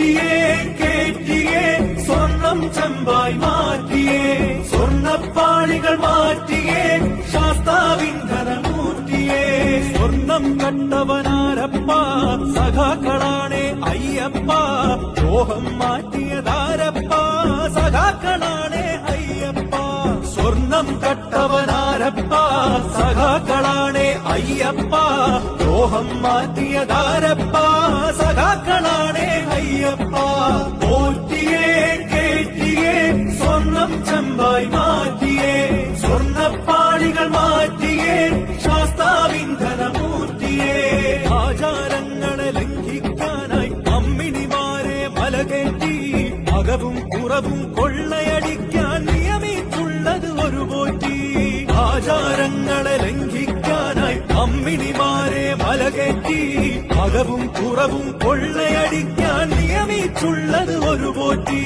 പോറ്റിയേ കേറ്റിയേ സ്വർണം ചെമ്പായി മാറ്റിയേ സ്വർണ്ണപ്പാളികൾ മാറ്റിയേ ശാസ്താവിൻ ധനമൂർത്തിയേ സ്വർണം കണ്ടവനാരപ്പ സഖാക്കളാണേ അയ്യപ്പ ദ്രോഹം മാറ്റിയതാരപ്പ സഖാക്കളാണേ അയ്യപ്പ സ്വർണം കട്ടവനാരപ്പ സഖാക്കളാണേ അയ്യപ്പ ദ്രോഹം മാറ്റിയതാരപ്പ സഖാക്കളാണേ അയ്യപ്പ പോറ്റിയേ കേറ്റിയേ സ്വർണം ചെമ്പായി മാറ്റിയേ സ്വർണ്ണപ്പാളികൾ മാറ്റിയേ ശാസ്താവിൻ ധനമൂർത്തിയേ ആചാരങ്ങളെ ലംഘിക്കാനായി അമ്മിണിമാരെ മലകേറ്റി അകവും കുറവും കൊള്ളയടിക്കാൻ നിയമിച്ചുള്ളത് ഒരു പോറ്റി ആചാരങ്ങളെ ലംഘിക്കാനായി അമ്മിണിമാരെ മലകേറ്റി അകവും കുറവും കൊള്ളയടിക്കാൻ നിയമിച്ചുള്ളത് ഒരു പോറ്റി